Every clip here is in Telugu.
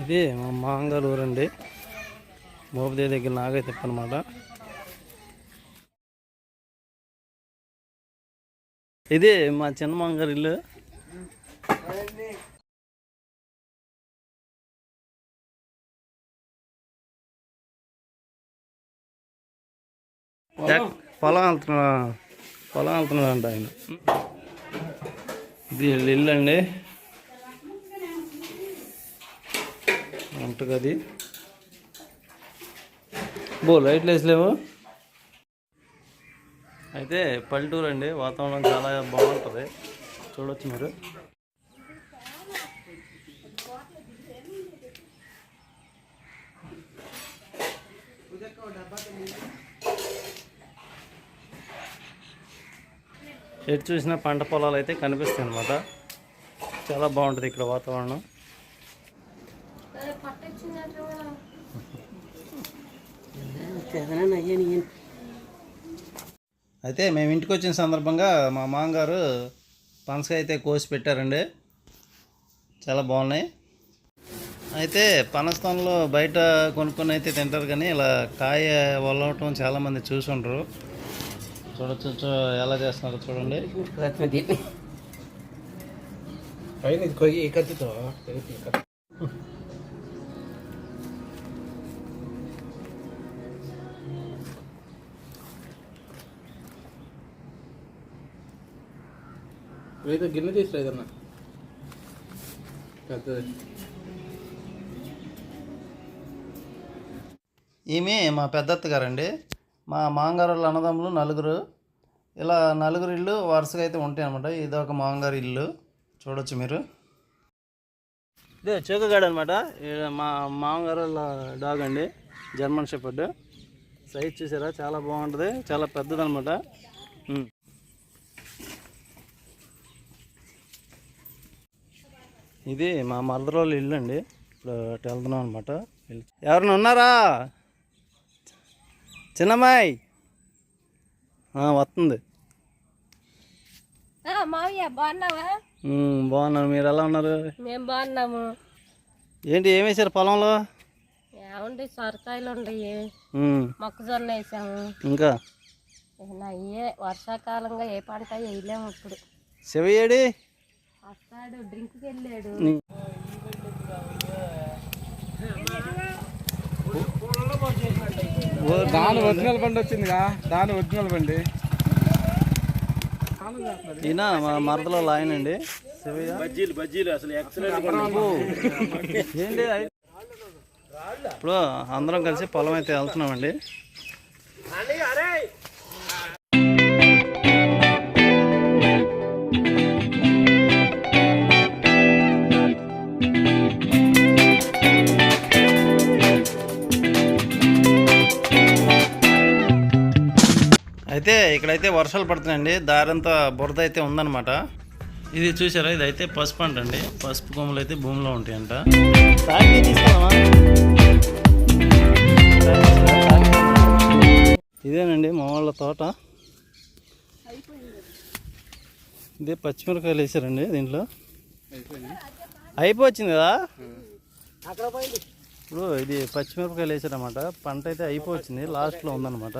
ఇది మా మాంగారు ఊరండి, మోపుదే దగ్గర నాగైతిప్ప అనమాట. ఇది మా చిన్న మాంగారు ఇల్లు. పొలం వెళ్తున్నాడు అంట ఆయన. ఇది ఇల్లు అండి, వంటగది. లైట్లు వేసలేవు. అయితే పల్లెటూరు అండి, వాతావరణం చాలా బాగుంటుంది, చూడవచ్చు మీరు. ఎటు చూసినా పంట పొలాలు అయితే కనిపిస్తాయి అన్నమాట. చాలా బాగుంటుంది ఇక్కడ వాతావరణం. అయితే మేము ఇంటికి వచ్చిన సందర్భంగా మా మామగారు పనసకాయ అయితే కోసి పెట్టారండి, చాలా బాగున్నాయి. అయితే పనసతంలో బయట కొనుక్కొని అయితే తింటారు, కానీ ఇలా కాయ వల్లవటం చాలామంది చూసి ఉండరు. చూడొచ్చు ఎలా చేస్తున్నారో చూడండి. గిన్నె తీసులేదన్నా పెద్దది. ఈమె మా పెద్దత్త గారండి. మా మామగారు అన్నదమ్ములు నలుగురు. ఇలా నలుగురు ఇల్లు వరుసగా అయితే ఉంటాయి అనమాట. ఇది ఒక మామగారు ఇల్లు, చూడొచ్చు మీరు. ఇదే చౌకగాడు అనమాట, మా మామగారు డాగ్ అండి, జర్మన్ షెపర్డ్. సైజ్ చూసారా, చాలా బాగుంటుంది, చాలా పెద్దది అనమాట. ఇది మా మరదరోళ్ళ ఇల్లు అండి. ఇప్పుడు అటు వెళ్తున్నాం అనమాట. ఎవరైనా ఉన్నారా? చిన్నమ్మాయి వస్తుంది. బాగున్నాను, మీరు ఎలా ఉన్నారు? మేము బాగున్నాము. ఏంటి ఏం వేసారు పొలంలో? ఏమండి, సొరకాయలు ఉన్నాయి, మొక్కజొన్న వేసాము. ఇంకా అయ్యే వర్షాకాలంగా ఏ పంట వేయలేము ఇప్పుడు. శివయ్యేడి వస్తాడు, డ్రింక్కి వెళ్ళాడు. దాని ఒరిజినల్ బండి వచ్చిందిగా, దాని ఒరిజినల్ బండి. ఈయన మా మరదలో ఆయన అండి, బజ్జీలు అసలు ఏంటి. ఇప్పుడు అందరం కలిసి పొలం అయితే వెళ్తున్నామండి. అయితే ఇక్కడైతే వర్షాలు పడుతున్నాయండి, దారంతా బురద అయితే ఉందన్నమాట. ఇది చూసారా, ఇది అయితే పసుపు అంటండి. పసుపు కొమ్ములు అయితే భూమిలో ఉంటాయంట. ఇదేనండి మా వాళ్ళ తోట. ఇదే పచ్చిమిరకాయలు వేసారండి దీంట్లో. అయిపోయింది కదా. ఇప్పుడు ఇది పచ్చిమిరపకాయలు వేసారన్నమాట. పంట అయితే అయిపోయింది, లాస్ట్లో ఉందన్నమాట.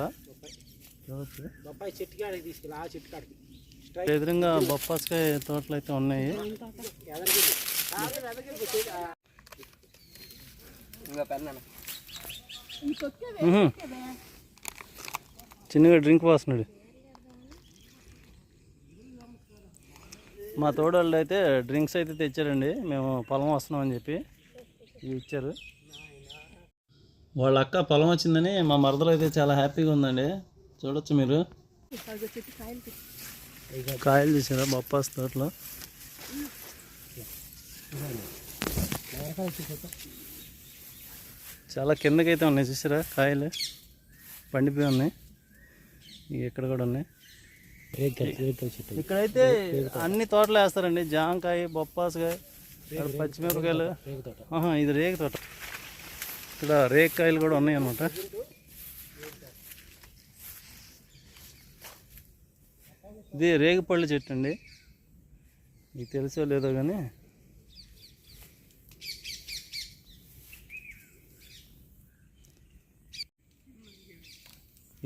ఎదురుగా బొప్పాసకాయ తోటలు అయితే ఉన్నాయి. చిన్నగా డ్రింక్ పోస్తున్నాడు. మా తోడవాళ్ళు అయితే డ్రింక్స్ అయితే తెచ్చారండి, మేము పొలం వస్తున్నామని చెప్పి ఇవి ఇచ్చారు. వాళ్ళ అక్క పొలం వచ్చిందని మా మరదలు అయితే చాలా హ్యాపీగా ఉందండి, చూడొచ్చు మీరు. కాయలు చూసారా బొప్పాస్ తోటలో. చాలా కిందకైతే ఉన్నాయి చూసారా, కాయలు పండిపోయి ఉన్నాయి. ఇక్కడ కూడా ఉన్నాయి. ఇక్కడైతే అన్ని తోటలు వేస్తారండి, జామకాయ, బొప్పాసకాయ, పచ్చిమిరపకాయలు. ఇది రేగు తోట. ఇక్కడ రేగికాయలు కూడా ఉన్నాయి అన్నమాట. ఇది రేగిపళ్ళు చెట్టు అండి, మీకు తెలుసో లేదో కానీ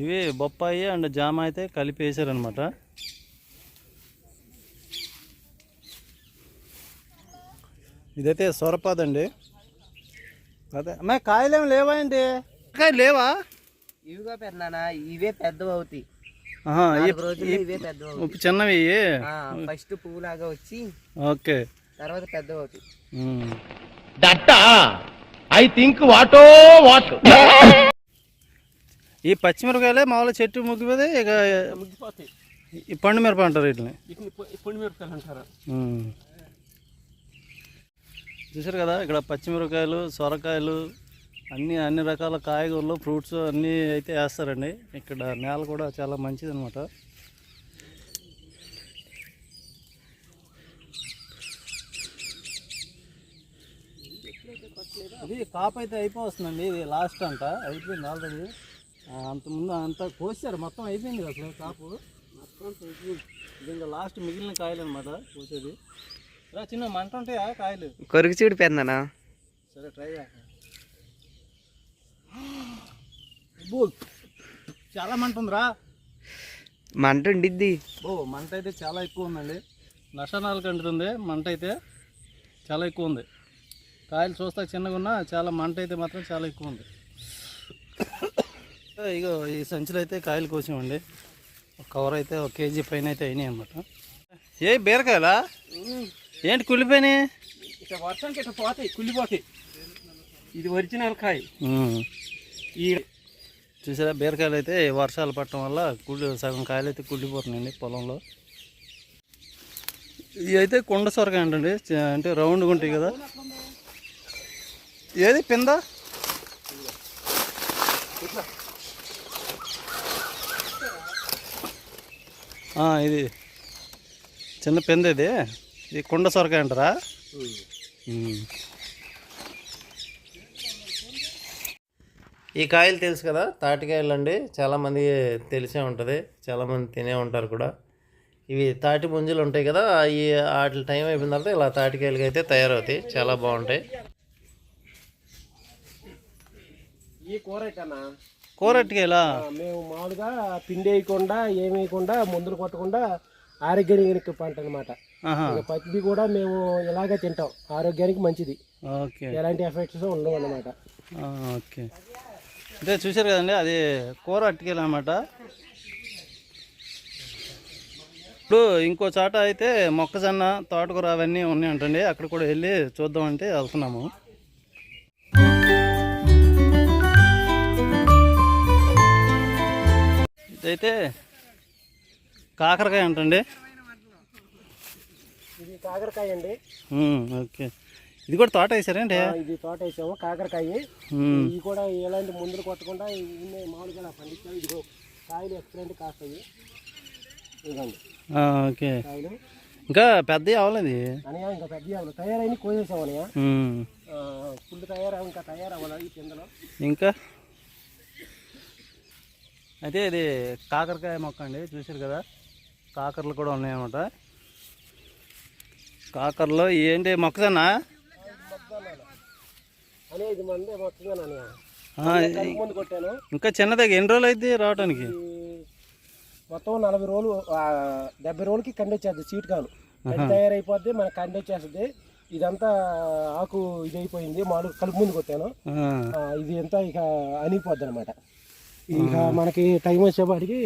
ఇవి బొప్పాయి అండ్ జామ అయితే కలిపి వేసారనమాట. ఇదైతే సొరపాదండి. అదే అమ్మా కాయలేం లేవా అండి? కాయలు లేవా? ఇవిగా పెద్దనా ఇవే పెద్దవి అవుతాయి. ఇవే పెద్దవి చిన్నవి ఫస్ట్ పువ్వులాగా వచ్చి ఓకే తర్వాత పెద్దవి అవుతాయి. ఐ థింక్ వాటో వాట్. ఈ పచ్చిమిరపకాయలే మామూలు చెట్టు ముగ్గిపోతే ఇక ముగ్గిపోతాయి. ఈ పండు మిరప అంటారు వీటిని. పొడి మిరపకాయలు అంటారు. చూసారు కదా ఇక్కడ పచ్చిమిరపకాయలు, సొరకాయలు, అన్ని రకాల కాయగూరలు, ఫ్రూట్స్ అన్నీ అయితే వేస్తారండి. ఇక్కడ నేల కూడా చాలా మంచిది అనమాట. ఇది కాపు అయితే అయిపోతుందండి. ఇది లాస్ట్ అంట, అయిపోయింది ఆల్రెడీ. అంతకుముందు అంతా కోసారు, మొత్తం అయిపోయింది అసలు కాపు మొత్తం. ఇది ఇంకా లాస్ట్ మిగిలిన కాయలు అనమాట కోసేది. చిన్న మంట ఉంటాయా కాయలు? కొరికి చూడు పెద్దనా. సరే ట్రై చేస్తా. చాలా మంట ఉందిరా. మంట ఉండిద్ది. మంట అయితే చాలా ఎక్కువ ఉందండి. నషనాలు కంటుంది. మంట అయితే చాలా ఎక్కువ ఉంది. కాయలు చూస్తా చిన్నగా ఉన్నా చాలా మంట అయితే మాత్రం చాలా ఎక్కువ ఉంది. ఇగో ఈ సంచులు అయితే కాయలు కోసామండి. కవర్ అయితే 1 కేజీ పైన అయితే అయినాయి అనమాట. ఏ బీరకాయలా ఏంటి కుళ్ళిపోయినాయి? ఇట్లా వర్షానికి ఇట్లా పోతాయి, కుళ్ళిపోతాయి. ఇది ఒరిజినల్ కాయ. ఈ చూసారా బీరకాయలు అయితే వర్షాలు పడటం వల్ల సగం కాయలు అయితే కుళ్ళిపోతున్నాయండి పొలంలో. ఇవి అయితే కొండ సొరకాయ అంటండి, అంటే రౌండ్గా ఉంటాయి కదా. ఏది పింద? ఇది చిన్న పింద. ఇది కొండ సొరకాయ అంటారా? ఈ కాయలు తెలుసు కదా, తాటికాయలు అండి. చాలామంది తెలిసే ఉంటుంది, చాలామంది తినే ఉంటారు కూడా. ఇవి తాటి ముంజలు ఉంటాయి కదా, అవి వాటి టైం అయిపోయిన తర్వాత ఇలా తాటికాయలుగా అయితే తయారవుతాయి. చాలా బాగుంటాయి. ఈ కూరటనా కూరటికాయలా? మేము మామూలుగా పిండి వేయకుండా ఏమి వేయకుండా మందులు కొట్టకుండా ఆరోగ్యానికి పంట అనమాట. పత్తి కూడా మేము ఇలాగే తింటాం, ఆరోగ్యానికి మంచిది. ఓకే, ఎలాంటి ఎఫెక్ట్స్ ఉండవు అన్నమాట. ఓకే, అంటే చూసారు కదండి, అది కూర అట్టికాయలు అనమాట. ఇప్పుడు ఇంకో చాట అయితే మొక్కజొన్న, తోటకూర అవన్నీ ఉన్నాయంటండి. అక్కడ కూడా వెళ్ళి చూద్దామంటే వెళ్తున్నాము. ఇదైతే కాకరకాయ అంటండి. ఇది కాకరకాయ అండి. ఓకే, ఇది కూడా తోట వేసారండి? ఇది తోట వేసాము కాకరకాయ. ఇది కూడా ఎలాంటి మందులు కొట్టకుండా మామూలుగా పండిస్తాం. ఇదిగో కాయలు ఎక్సలెంట్ కాస్తాయి. ఇదిగోండి ఓకే, ఇంకా పెద్ద అవ్వలేదు అనయా, ఇంకా పెద్ద అవ్వలేదు. తయారైన కోసేసాం అనయా. ఫుల్ ఇంకా తయారవ్వాలి ఈ కిందలో. ఇంకా అయితే ఇది కాకరకాయ మొక్క అండి. చూసారు కదా, కాకరలు కూడా ఉన్నాయన్నమాట. కాకరలో ఏంటి మొక్కజొన్న? ఇంకా చిన్నది ఎన్ని రోజులు అయితే రావడానికి? మొత్తం 40 రోజులు 70 రోజులకి కండి వచ్చేస్తుంది. సీట్ కాలు తయారైపోద్ది, మనకి కండి వచ్చేస్తుంది. ఇదంతా ఆకు ఇది అయిపోయింది, మామూలు కలుపు ముందు కొట్టాను. ఇది అంతా ఇక అనిగిపోద్ది అనమాట. ఇక మనకి టైం వచ్చేపాటికి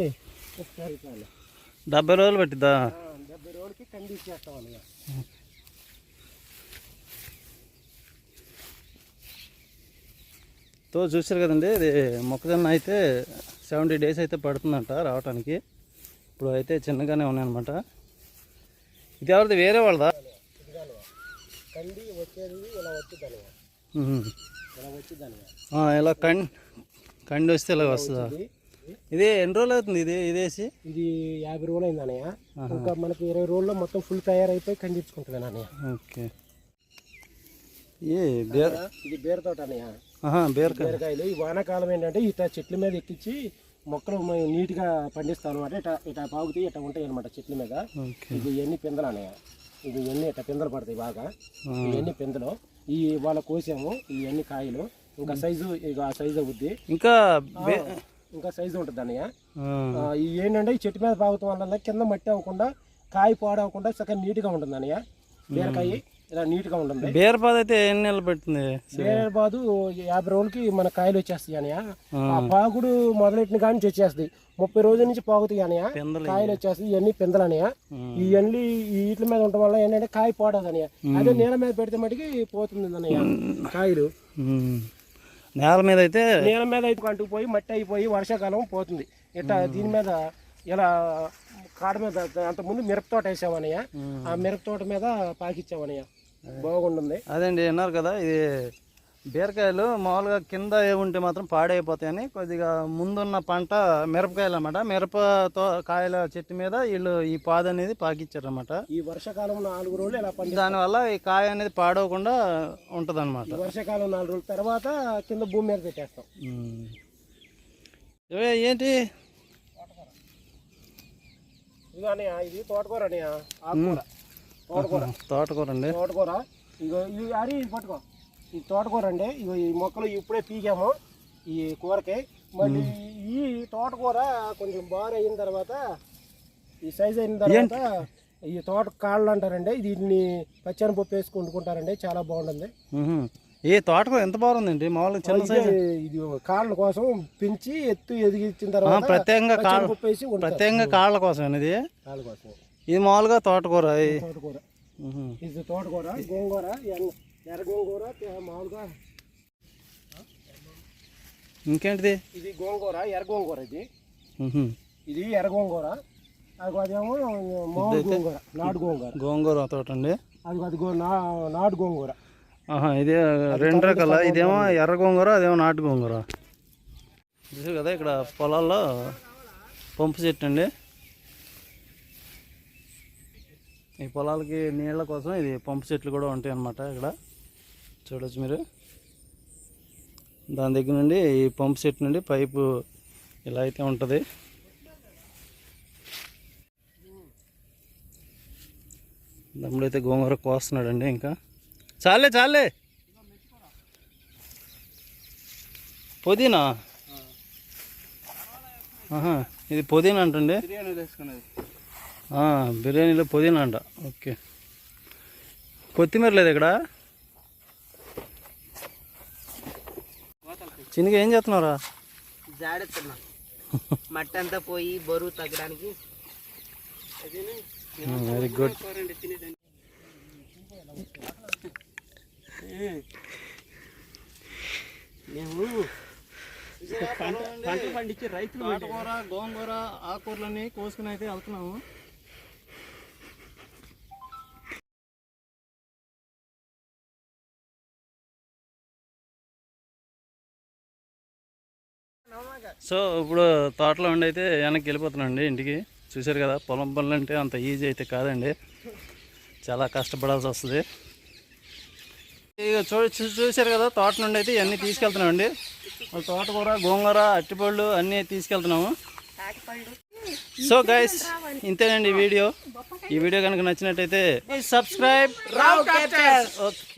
70 రోజులు పట్టిద్దా? 70 రోజులకి కండి ఇచ్చేస్తాం అన్నయ్య. చూసారు కదండి, ఇది మొక్కజొన్న అయితే 70 డేస్ అయితే పడుతుందంట రావటానికి. ఇప్పుడు అయితే చిన్నగానే ఉన్నాయన్నమాట. ఇది ఎవరిది? వేరే వాళ్ళదా? కండి వచ్చేది ఇలా వచ్చింది, ఇలా వచ్చింది. ఇలా కండి వస్తే ఇలా వస్తుందా? ఇది ఎన్ని రోజులు అవుతుంది ఇదేసి? ఇది 50 రోజులు అయింది అన్నయ్య. ఇంకా మనకి 20 రోజుల్లో మొత్తం ఫుల్ తయారైపోయి కండించుకుంటుంది అన్నయ్య. ఓకే, ఇది బీర తోట అన్నయ్య. బీరకాయలు ఈ వానాకాలం ఏంటంటే ఇట్లా చెట్ల మీద ఎక్కించి మొక్కలు నీట్గా పండిస్తాం అనమాట. ఇట్లా పాగుతాయి, ఇట్లా ఉంటాయి అనమాట చెట్ల మీద. ఇది ఎన్ని పిందలు అన్నయ్య. ఇది ఎన్ని ఇట్లా పిందలు పడతాయి బాగా. ఇవన్నీ పిందలు వాళ్ళ కోసాము. ఇవన్నీ కాయలు ఇంకా సైజు ఇక ఆ సైజు అవుద్ది. ఇంకా ఇంకా సైజు ఉంటుంది అన్నయ్య. ఈ ఏంటంటే ఈ చెట్టు మీద పాగుతాం వల్ల కింద మట్టి అవ్వకుండా కాయ పాడవకుండా చక్కగా నీట్గా ఉంటుంది అన్నయ్య. బీరకాయ ఇలా నీట్గా ఉంటుంది. బీరపాదు అయితే ఎన్ని నెలలు పెట్టింది? బీరపాదు 50 రోజులకి మన కాయలు వచ్చేస్తాయి అన్నయ్య. ఆ పాకుడు మొదలెట్టిన కానీ వచ్చేస్తాయి. 30 రోజుల నుంచి పాగుతాయి అన్నయ్య, కాయలు వచ్చేస్తాయి. ఇవన్నీ పిందలు అన్నయ్య. ఇవన్నీ వీటి మీద ఉండటం వల్ల ఏంటంటే కాయ పోడదు అన్నయ్య. అదే నేల మీద పెడితే మటుకి పోతుంది అన్నయ్య కాయలు. నేల మీద అయితే అంటుకుపోయి మట్టి అయిపోయి వర్షాకాలం పోతుంది. ఇట్లా దీని మీద ఇలా కాడ మీద అంతకుముందు మిరప తోట వేసామన్నయ్య. ఆ మిరప తోట మీద పాకిచ్చామన్నయ్య, బాగుంటుంది. అదండి విన్నారు కదా, ఇది బీరకాయలు మామూలుగా కింద ఉంటే మాత్రం పాడైపోతాయని కొద్దిగా ముందున్న పంట మిరపకాయలు అన్నమాట. మిరపతో కాయల చెట్టు మీద వీళ్ళు ఈ పాదు అనేది పాకిచ్చారన్నమాట. ఈ వర్షాకాలం 4 రోజులు ఇలా పండి దానివల్ల ఈ కాయ అనేది పాడవకుండా ఉంటుంది అనమాట. వర్షాకాలం 4 రోజుల తర్వాత కింద భూమి మీద పెట్టేస్తాం. ఏంటి ఇది అన్నయ్య, ఇది తోటకూర అన్నయ్య, ఆకుకూర. తోటకూర అండి, తోటకూర. ఇగో ఇది అరి పట్టుకో, ఈ తోటకూర అండి. ఇగో ఈ మొక్కలు ఇప్పుడే పీకాము ఈ కూరకి. మళ్ళీ ఈ తోటకూర కొంచెం బాగా అయిన తర్వాత, ఈ సైజ్ అయిన తర్వాత ఈ తోట కాళ్ళు అంటారండి. వీటిని పచ్చని పప్పు వేసుకు వండుకుంటారండి, చాలా బాగుంటుంది. ఈ తోటకూర ఎంత బాగుందండి, మామూలుగా చిన్న సైజ్. ఇది కాళ్ళ కోసం పెంచి ఎత్తు ఎదిగించిన తర్వాత ప్రత్యేకంగా పప్పు వేసి ప్రత్యేకంగా కాళ్ళ కోసం ఇది. కాళ్ళ కోసం ఇది మామూలుగా తోటకూర. తోటకూర ఇది తోటకూర, గోంగూర, ఎర్ర గోంగూర మామూలుగా. ఇంకేంటిది? ఇది గోంగూర, ఎర్ర గోంగూర. ఇది ఎర్ర గోంగూర. అదేమో మామూలు గోంగూర, నాటు గోంగూర. గోంగూర తోట అండి అది నాటు గోంగూర. ఇది 2 రకాల. ఇదేమో ఎర్ర గోంగూర, అదేమో నాటు గోంగూర. చూసారు కదా, ఇక్కడ పొలాల్లో పంపు చెట్టు అండి. ఈ పొలాలకి నీళ్ళ కోసం ఇది పంపు చెట్లు కూడా ఉంటాయి అన్నమాట. ఇక్కడ చూడవచ్చు మీరు. దాని దగ్గర నుండి ఈ పంపు చెట్టు నుండి పైపు ఇలా అయితే ఉంటుంది. తమ్ముడైతే గోంగూర కోస్తున్నాడండి. ఇంకా చాలే పుదీనా. ఇది పుదీనా అంటండి, బిర్యానీలో పుదీనా అంట. ఓకే, కొత్తిమీర లేదు ఇక్కడ. చిన్నగా ఏం చేస్తున్నారా? జాడెత్తున్నా, మట్టి అంతా పోయి బరువు తగ్గడానికి. Very good. మేము పంట పండించి రైతులు తోటకూర, గోంగూర, ఆకుకూరలన్నీ కోసుకుని అయితే వెళ్తున్నాము. సో ఇప్పుడు తోటలో ఉండి అయితే వెనక్కి వెళ్ళిపోతున్నాండి ఇంటికి. చూశారు కదా, పొలం పనులు అంటే అంత ఈజీ అయితే కాదండి, చాలా కష్టపడాల్సి వస్తుంది. ఇక చూశారు కదా, తోట నుండి అయితే ఇవన్నీ తీసుకెళ్తున్నామండి. తోటకూర, గోంగూర, అట్టిపళ్ళు అన్నీ తీసుకెళ్తున్నాము. సో గైస్, ఇంతేనండి ఈ వీడియో. ఈ వీడియో కనుక నచ్చినట్టయితే సబ్స్క్రైబ్. ఓకే.